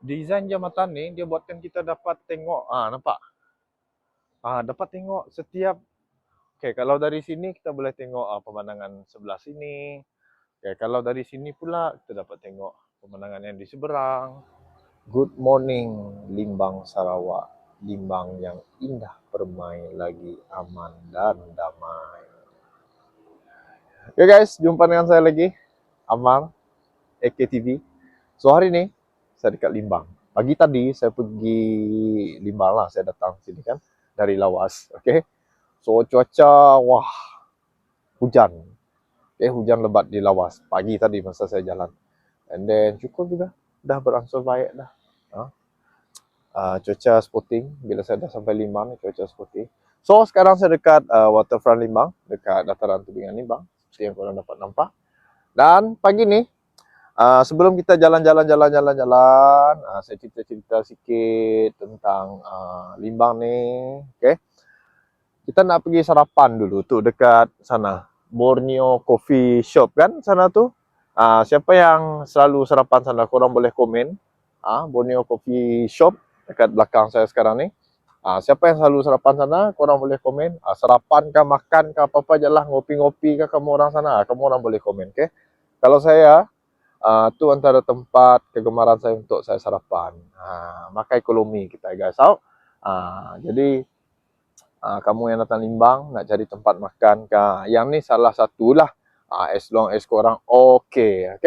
desain jambatan ni dia buatkan kita dapat tengok, nampak? Dapat tengok setiap, okay, kalau dari sini kita boleh tengok pemandangan sebelah sini. Okay, kalau dari sini pula kita dapat tengok pemandangan yang di seberang. Good morning Limbang Sarawak, Limbang yang indah permai lagi aman dan damai. Okay guys, jumpa dengan saya lagi, Amar, AKTV. So hari ni saya dekat Limbang. Pagi tadi saya pergi Limbang lah, saya datang sini kan dari Lawas. Okay, so cuaca wah hujan. Okay, hujan lebat di Lawas pagi tadi masa saya jalan. And then cukup juga, dah berangsur baik dah. Cuaca sporting bila saya dah sampai Limbang, cuaca sporting. So sekarang saya dekat waterfront Limbang, dekat dataran tebingan Limbang, seperti yang korang dapat nampak. Dan pagi ni sebelum kita jalan-jalan, saya cerita-cerita sikit tentang Limbang ni. Okay, kita nak pergi sarapan dulu tu dekat sana, Borneo Coffee Shop kan sana tu. Siapa yang selalu sarapan sana, korang boleh komen. Borneo Coffee Shop dekat belakang saya sekarang ni. Siapa yang selalu sarapan sana, korang boleh komen. Sarapan kah, makan kah, apa-apa je lah, ngopi-ngopi kah kamu orang sana, kamu orang boleh komen. Okay? Kalau saya, tu antara tempat kegemaran saya untuk saya sarapan. Makan ekonomi kita guys. Jadi, kamu yang datang Limbang, nak cari tempat makan kah, yang ni salah satulah. As long as korang okay.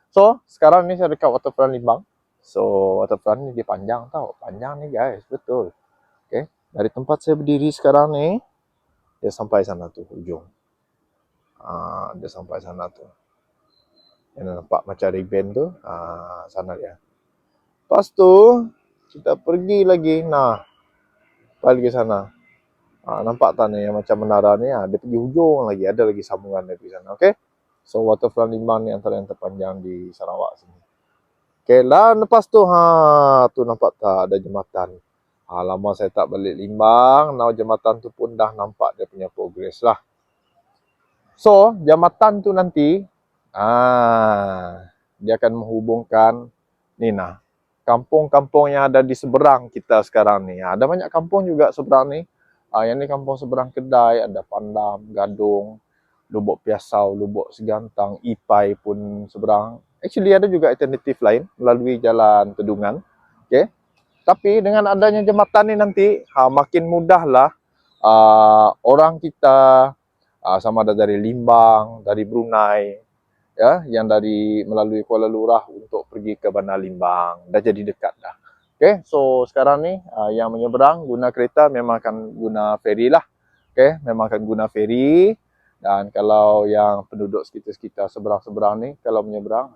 So, sekarang ni saya dekat waterfront Limbang. So, waterfront ni dia panjang tau. Panjang ni guys, betul. Okay, dari tempat saya berdiri sekarang ni, dia sampai sana tu, hujung. Dia sampai sana tu. Yang nampak macam ribbon tu, sana dia. Lepas tu, kita pergi lagi. Pergi sana. Nampak tak ni yang macam menara ni? Dia pergi hujung lagi. Ada lagi sambungan dari sana. Okay, so waterfront Limbang ni antara yang terpanjang di Sarawak sini. Okay, dan lepas tu, tu nampak tak ada jambatan. Lama saya tak balik Limbang. Now jambatan tu pun dah nampak dia punya progress lah. So, jambatan tu nanti, dia akan menghubungkan ni kampung-kampung yang ada di seberang kita sekarang ni. Ada banyak kampung juga seberang ni. Yang ni kampung seberang Kedai, ada Pandam, Gadung, Lubuk Piasau, Lubuk Segantang, Ipai pun seberang. Actually ada juga alternatif lain melalui Jalan Tedungan. Okay. Tapi dengan adanya jambatan ni nanti, makin mudahlah orang kita, sama ada dari Limbang, dari Brunei, ya, yang dari melalui Kuala Lurah untuk pergi ke Bandar Limbang. Dah jadi dekat dah. Okay, so sekarang ni yang menyeberang guna kereta memang akan guna feri lah. Okay, memang akan guna feri. Dan kalau yang penduduk sekitar-sekitar seberang-seberang ni, kalau menyeberang,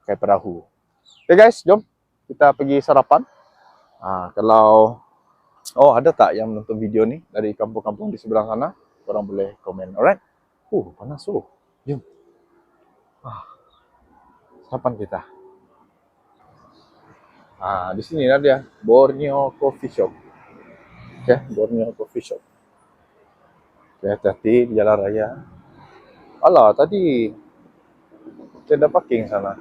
pakai perahu. Okay guys, jom kita pergi sarapan. Kalau ada tak yang menonton video ni dari kampung-kampung di seberang sana, korang boleh komen. Alright. Panas Jom. Sarapan kita. Di sini lah dia, Borneo Coffee Shop. Okay, Borneo Coffee Shop. Okay, hati-hati di jalan raya. Tadi saya dah parking sana.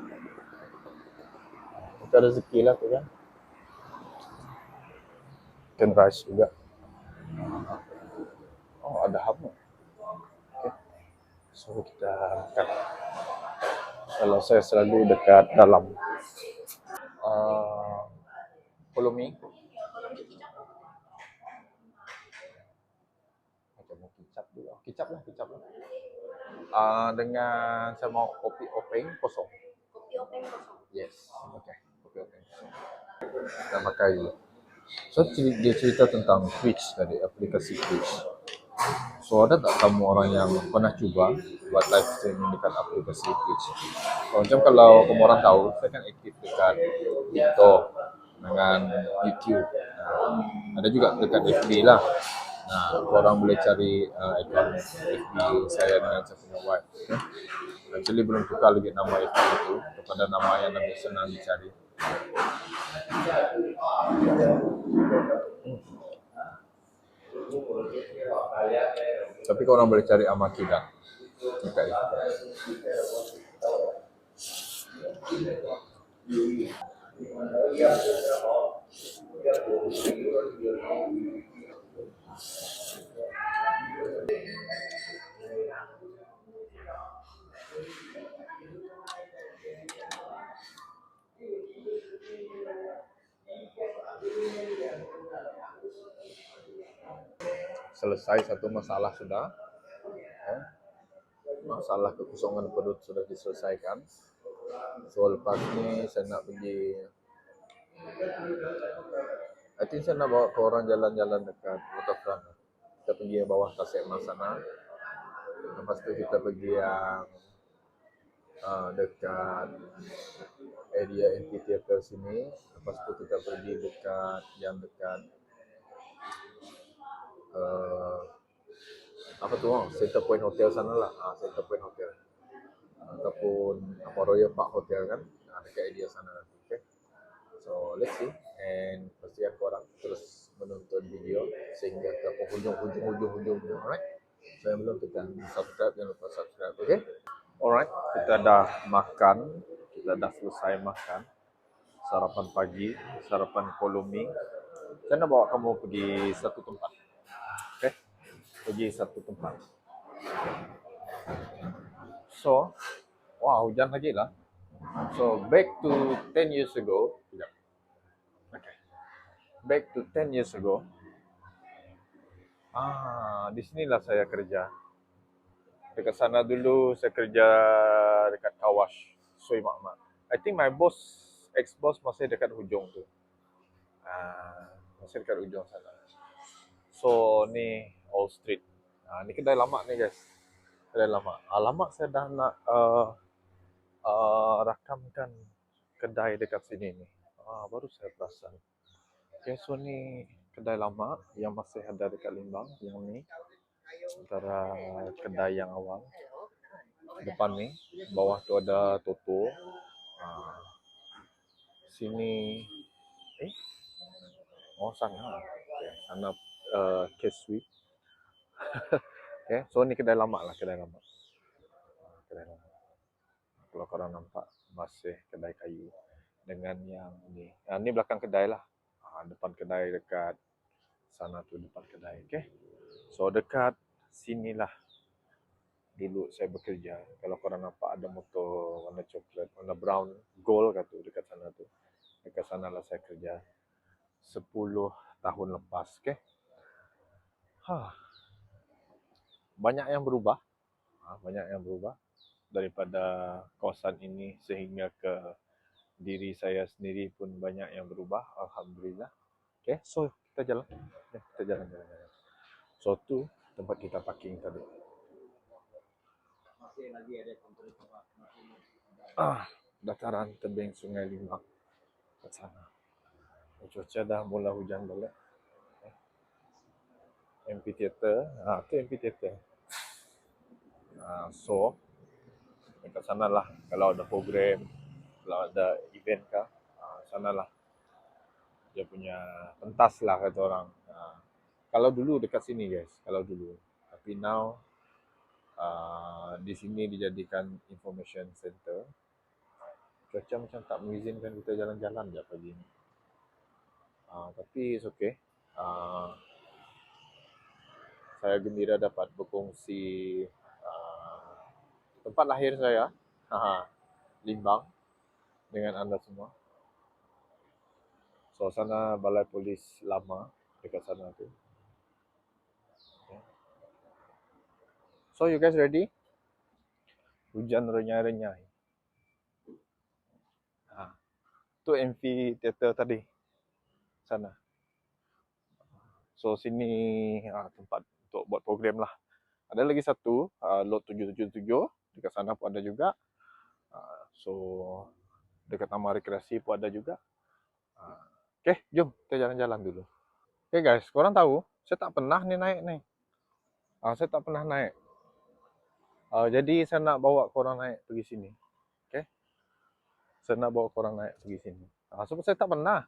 Kita rezeki lah tu kan. Chicken rice juga. Ada ham. Okay. So kita makan. Kalau saya selalu dekat dalam. Follow me. Macam mau kicap juga. Kicap lah. Dengan saya mau kopi openg kosong. Kopi openg kosong? Yes. Okay. Kopi openg kosong. Kita pakai dulu. So dia cerita tentang Twitch tadi, aplikasi Twitch. So ada tak kamu orang yang pernah cuba buat live streaming dekat aplikasi Twitch? Macam kalau kamu orang tahu, saya kan aktif dekat TikTok dengan YouTube. Ada juga dekat FB lah. Korang boleh cari akaun FB saya dengan saya punya wife. Actually belum tukar lagi nama FB itu kepada nama yang lebih senang dicari. Tapi korang boleh cari Amakidan dekat itu. Selesai satu masalah sudah. Masalah kekosongan perut sudah diselesaikan. So lepas ni saya nak pergi, I think saya nak bawa ke orang jalan-jalan dekat waterfront. Kita pergi bawah Tasik Mas sana. Lepas tu kita pergi yang dekat area amphitheater sini. Lepas tu kita pergi dekat yang dekat apa tu, Center Point Hotel sana lah. Center Point Hotel ataupun apa Royal Park Hotel kan, dekat area sana nanti. Okay, so let's see, and pastikan korang terus menonton video sehingga ke penghujung-hujung-hujungnya. Alright, so yang belum tekan subscribe, jangan lupa subscribe. Okay, alright, kita dah makan, kita dah selesai makan sarapan pagi, sarapan kolomi. Saya nak bawa kamu pergi satu tempat. Okay, pergi satu tempat. So, wow, hujan lagi lah. So, back to 10 years ago. Okay. Back to 10 years ago. Di sinilah saya kerja. Dekat sana dulu saya kerja dekat Kawash, Sui Mahmat. I think my boss, ex-boss masih dekat hujung tu. Masih dekat hujung sana. So, ni Old Street. Ni kedai lama ni guys. Kedai lama. Lama saya dah nak rakamkan kedai dekat sini ni. Baru saya perasan. Okay, so ni kedai lama yang masih ada dekat Limbang. Yang ni antara kedai yang awal. Depan ni, bawah tu ada Toto. Sini, sana. Okay, sana Case Sweep. Okay, so ni kedai lama lah, kedai lama. Kedai lama. Kalau korang nampak, masih kedai kayu dengan yang ni. Ni belakang kedai lah. Depan kedai dekat sana tu depan kedai. Okay, so dekat sinilah dulu saya bekerja. Kalau korang nampak ada motor warna coklat, warna brown, gold kat tu dekat sana tu. Dekat sana lah saya kerja 10 tahun lepas. Okay, banyak yang berubah. Banyak yang berubah daripada kawasan ini sehingga ke diri saya sendiri pun banyak yang berubah. Alhamdulillah. Okay, so kita jalan. Kita jalan-jalan. So tu tempat kita parking tadi. Dataran tebing Sungai Limbang kat sana. Cuaca dah mula hujan balik. Amphitheater, tu amphitheater. So dekat sana lah kalau ada program, kalau ada event kah, sana lah dia punya pentas lah kata orang. Kalau dulu dekat sini guys, kalau dulu. Tapi now di sini dijadikan information center. Cuaca macam tak mengizinkan kita jalan-jalan je pagi ni. Tapi it's okay. Saya gembira dapat berkongsi tempat lahir saya, Limbang, dengan anda semua. So sana balai polis lama dekat sana tu. Okay. So you guys ready? Hujan renyai-renyai. Tu amphitheater tadi. Sana. So sini tempat untuk buat program lah. Ada lagi satu, lot 777 dekat sana pun ada juga. So dekat Taman Rekreasi pun ada juga. Okay, jom kita jalan-jalan dulu. Okay guys, korang tahu saya tak pernah ni naik ni. Saya tak pernah naik. Jadi saya nak bawa korang naik pergi sini. Okay, saya nak bawa korang naik pergi sini. Sebab saya tak pernah.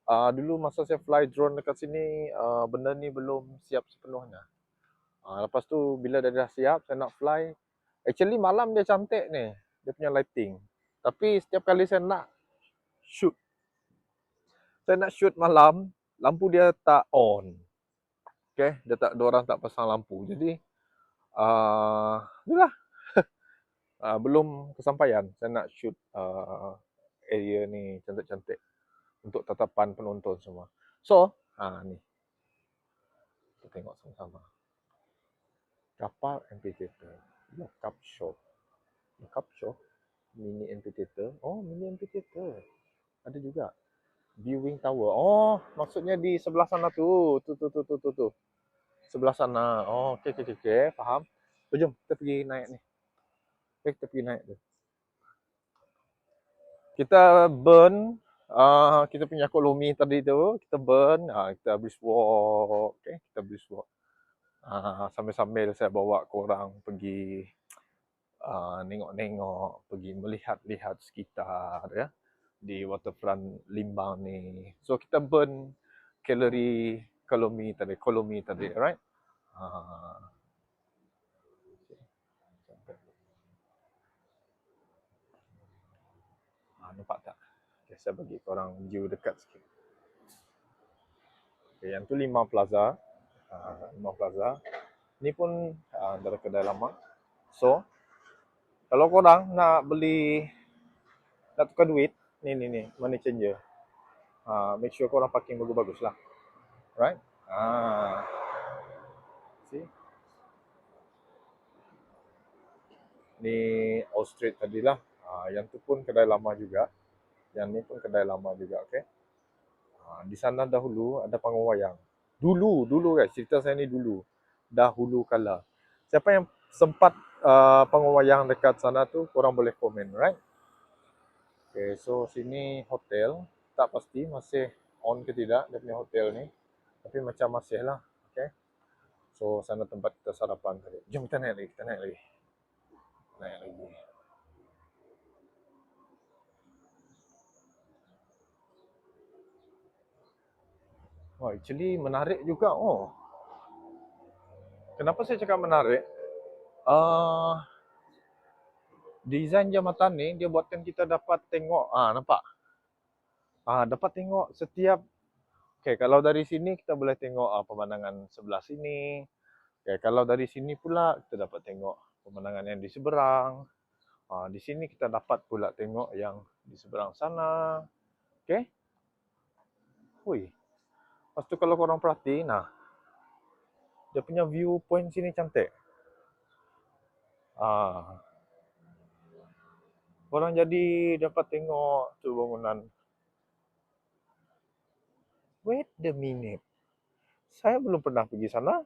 Dulu masa saya fly drone dekat sini, benda ni belum siap sepenuhnya. Lepas tu bila dah siap, saya nak fly. Actually malam dia cantik ni, dia punya lighting. Tapi setiap kali saya nak shoot. Saya nak shoot malam, lampu dia tak on. Okay, diorang tak pasang lampu. Jadi, itulah. Belum kesampaian. Saya nak shoot area ni cantik-cantik untuk tatapan penonton semua. So, ni. Kita tengok sama-sama. Kapal amphitheater. Lock-up show. Lock-up show? Mini amphitheater. Oh, mini amphitheater. Ada juga. Viewing tower. Oh, maksudnya di sebelah sana tu. Tu. Sebelah sana. Oh, okey. Faham. So, jom kita pergi naik ni. Okay, kita pergi naik tu. Kita burn kita punya kolomi tadi tu. Kita burn. Kita brisk walk. Okay, kita brisk walk. Sambil-sambil saya bawa korang pergi nengok-nengok, pergi melihat-lihat sekitar ya di waterfront Limbang ni. So kita burn kolomi tadi, right? Nampak tak? Okay, saya bagi korang view dekat sikit. Okay, yang tu Limbang Plaza. Limbang Plaza. Ni pun dari kedai lama. So, kalau korang nak tukar duit, ni, money changer. Make sure korang parking bagus-bagus lah. Right? See? Ni Old Street tadi lah. Yang tu pun kedai lama juga. Yang ni pun kedai lama juga, okay? Di sana dahulu ada panggung wayang. Dulu guys, cerita saya ni dulu. Dahulu kala. Siapa yang sempat panggung wayang dekat sana tu, korang boleh komen, right? Okay, so sini hotel. Tak pasti masih on ke tidak dia punya hotel ni. Tapi macam masih lah, okay? So sana tempat kita sarapan tadi. Jom kita naik lagi. Oh, actually menarik juga. Oh, kenapa saya cakap menarik? Desain jambatan ni dia buatkan kita dapat tengok. Nampak? Dapat tengok setiap. Okay, kalau dari sini kita boleh tengok pemandangan sebelah sini. Okay, kalau dari sini pula kita dapat tengok pemandangan yang di seberang. Di sini kita dapat pula tengok yang di seberang sana. Okay? Hui. Lepas tu kalau korang perhati, dia punya viewpoint sini cantik. Korang jadi dapat tengok tu bangunan. Wait a minute. Saya belum pernah pergi sana.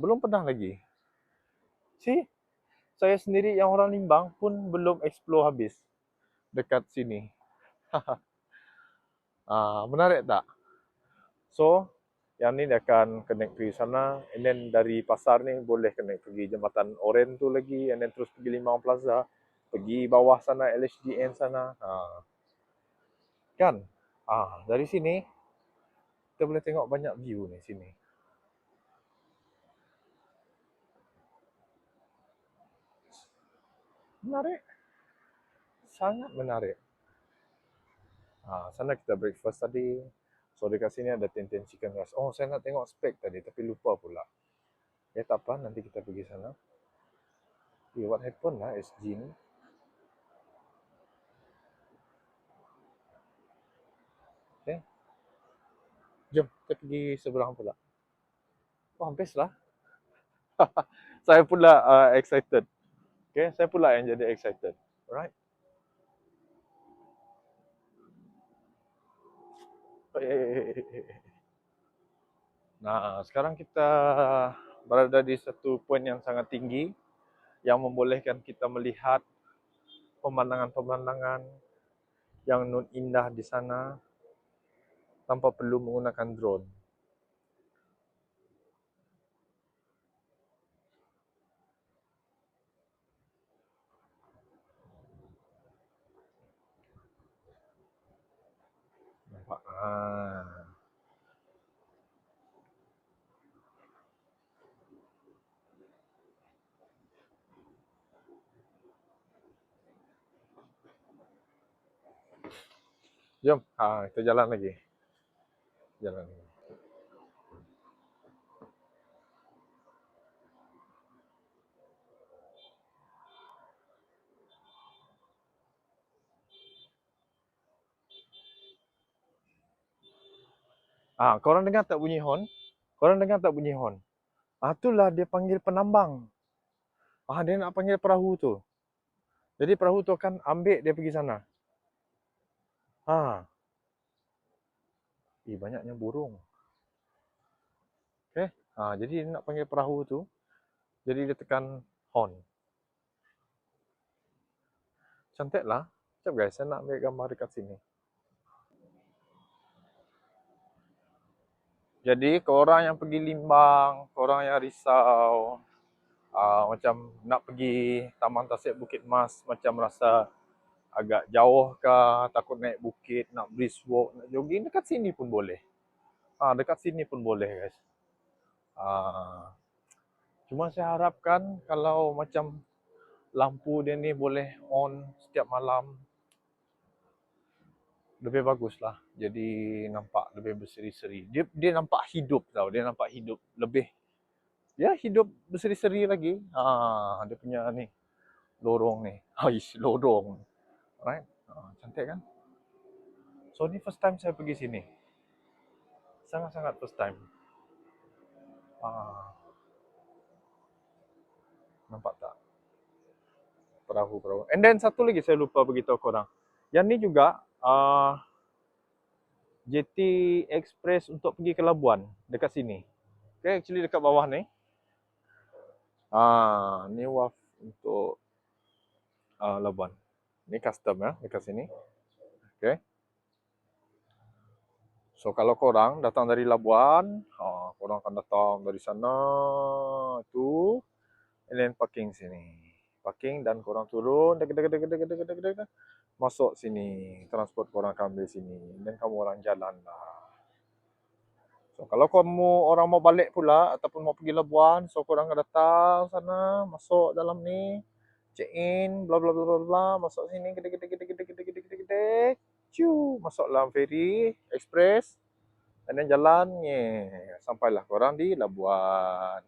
Belum pernah lagi. See? Saya sendiri yang orang Limbang pun belum explore habis dekat sini. Menarik tak? So, yang ni dia akan connect pergi sana. And then dari pasar ni boleh connect pergi Jambatan Oren tu lagi. And then terus pergi Limbang Plaza. Pergi bawah sana, LHDN sana. Kan? Dari sini, kita boleh tengok banyak view ni sini. Menarik. Sangat menarik. Sana kita breakfast tadi. So dekat sini ada Ten Chicken Rice. Oh, saya nak tengok spek tadi tapi lupa pula. Ya tak apa, nanti kita pergi sana. What happened lah SG ni? Okay. Jom kita pergi seberang pula. Best lah. Saya pula excited. Okay, saya pula yang jadi excited. Alright. Sekarang kita berada di satu poin yang sangat tinggi yang membolehkan kita melihat pemandangan-pemandangan yang nun indah di sana tanpa perlu menggunakan drone. Nampak? Jom, kita jalan lagi. Jalan lagi. Korang dengar tak bunyi horn? Korang dengar tak bunyi horn? Itulah dia panggil penambang. Dia nak panggil perahu tu. Jadi perahu tu akan ambil dia pergi sana. Banyaknya burung. Okay. Jadi dia nak panggil perahu tu. Jadi dia tekan horn. Cantik lah. Sekejap guys, saya nak ambil gambar dekat sini. Jadi korang yang pergi Limbang, korang yang risau, macam nak pergi Taman Tasik Bukit Mas, macam rasa agak jauh kah, takut naik bukit, nak brisk walk, nak jogging, dekat sini pun boleh. Dekat sini pun boleh guys. Cuma saya harapkan kalau macam lampu dia ni boleh on setiap malam, lebih bagus lah. Jadi nampak lebih berseri-seri. Dia nampak hidup tau, dia nampak hidup. Lebih, ya hidup berseri-seri lagi. Dia punya ni, lorong ni. Lorong. Right? Cantik kan? So ni first time saya pergi sini. Sangat-sangat first time. Nampak tak? Perahu-perahu. And then satu lagi saya lupa beritahu korang. Yang ni juga JT Express untuk pergi ke Labuan. Dekat sini. Okay, actually dekat bawah ni. Ni wharf untuk Labuan. Ni custom ya, dekat sini. Okay. So kalau korang datang dari Labuan, korang akan datang dari sana tu, and then parking sini. Parking dan korang turun, masuk sini. Transport korang akan ambil sini. Dan kamu orang jalan lah. So kalau kamu orang mau balik pula ataupun mau pergi Labuan, so korang akan datang sana, masuk dalam ni, check in, bla bla bla bla bla, masuk sini, gede, masuk dalam ferry express, dan then jalan, sampailah korang di Labuan.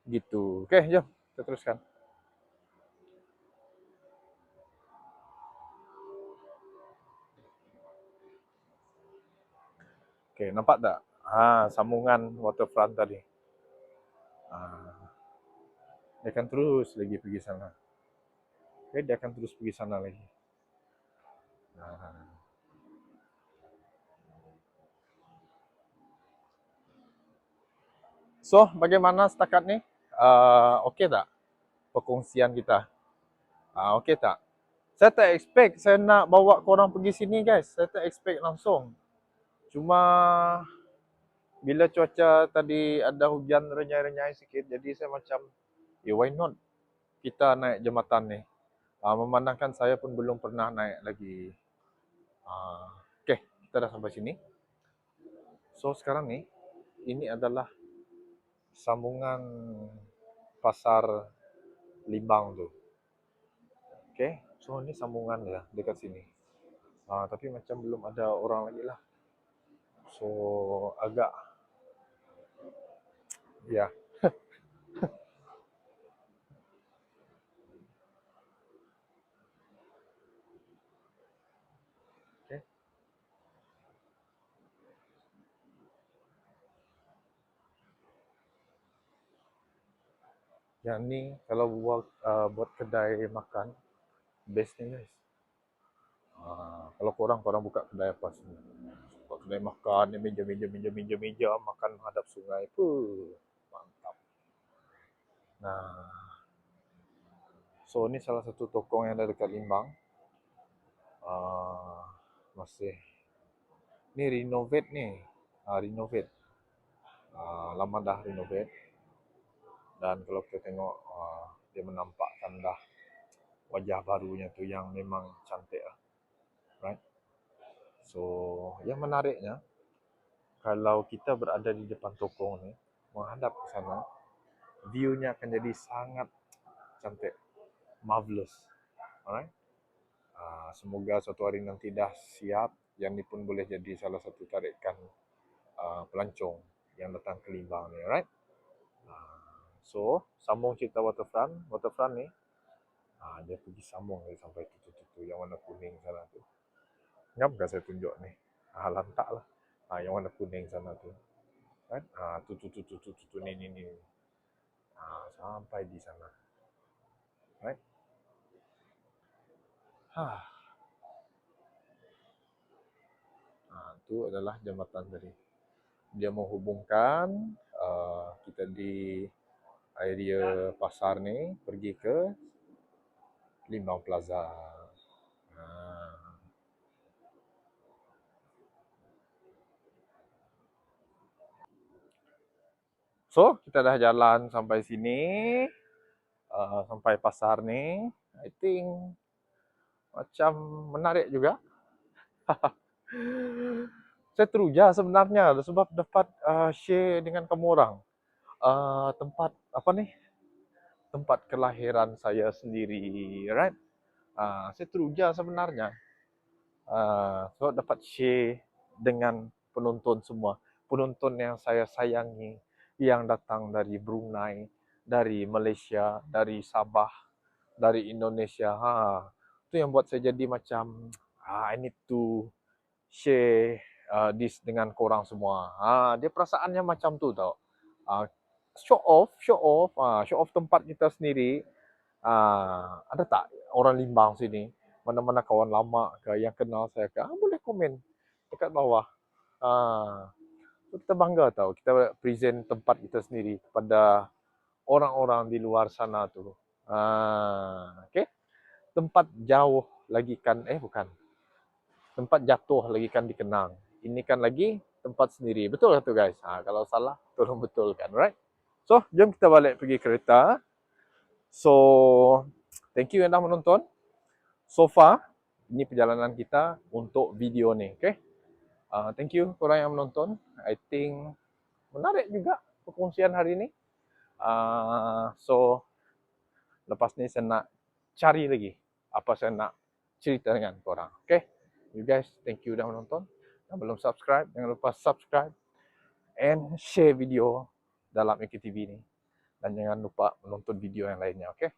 Gitu. Okay, jom kita teruskan. Okay, nampak tak? Sambungan waterfront tadi. Dia akan terus lagi pergi sana. Okay, dia akan terus pergi sana lagi. So, bagaimana setakat ni? Okey tak perkongsian kita? Okey tak? Saya tak expect saya nak bawa korang pergi sini guys. Saya tak expect langsung. Cuma bila cuaca tadi ada hujan renyai-renyai sikit, jadi saya macam, why not kita naik jambatan ni? Memandangkan saya pun belum pernah naik lagi. Okay, kita dah sampai sini. So sekarang ni, ini adalah sambungan pasar Limbang tu. Okay, so ni sambungan dia dekat sini. Tapi macam belum ada orang lagi lah. So agak, ya. Okay. Yang ni kalau buat kedai makan, best ni guys. Kalau korang buka kedai apa sini? Buka kedai makan, meja, makan menghadap sungai. Mantap. So ni salah satu toko yang ada dekat Limbang. Masih ni renovate ni. Renovate. Lama dah renovate. Dan kalau kita tengok, dia menampakkan dah wajah barunya tu yang memang cantik lah. Right? So, yang menariknya, kalau kita berada di depan toko ni, menghadap ke sana, view-nya akan jadi sangat cantik. Marvelous. Alright? Semoga suatu hari nanti dah siap, yang ini pun boleh jadi salah satu tarikan pelancong yang datang ke Limbang ni, right? So, sambung cerita waterfront. Waterfront ni, dia pergi sambung sampai tutu-tutu yang warna kuning sana tu. Ngap gak saya tunjuk ni? Lantak lah. Yang warna kuning sana tu. Right? Tutu-tutu ni. Sampai di sana. Right? Itu adalah jambatan tadi. Dia menghubungkan kita di area pasar ni pergi ke Limbang Plaza. So, kita dah jalan sampai sini, sampai pasar ni. I think macam menarik juga. Saya teruja sebenarnya sebab dapat share dengan kamu orang. Tempat apa ni? Tempat kelahiran saya sendiri, right? Saya teruja sebenarnya. So dapat share dengan penonton semua. Penonton yang saya sayangi, yang datang dari Brunei, dari Malaysia, dari Sabah, dari Indonesia. Itu yang buat saya jadi macam, I need to share this dengan korang semua. Dia perasaannya macam tu tau. Show off tempat kita sendiri. Ada tak orang Limbang sini? Mana-mana kawan lama ke yang kenal saya ke? Boleh komen dekat bawah. Kita bangga tau. Kita present tempat kita sendiri kepada orang-orang di luar sana tu. Okay? Tempat jauh lagi kan, bukan. Tempat jatuh lagi kan dikenang. Ini kan lagi tempat sendiri. Betul tak tu guys? Kalau salah, tolong betulkan, right? So, jom kita balik pergi kereta. So, thank you yang dah menonton. So far, ini perjalanan kita untuk video ni, okay? Thank you korang yang menonton. I think menarik juga perkongsian hari ni. So, lepas ni saya nak cari lagi apa saya nak cerita dengan korang, okay? You guys, thank you dah menonton. Yang belum subscribe, jangan lupa subscribe and share video dalam AKTV ni. Dan jangan lupa menonton video yang lainnya, okay?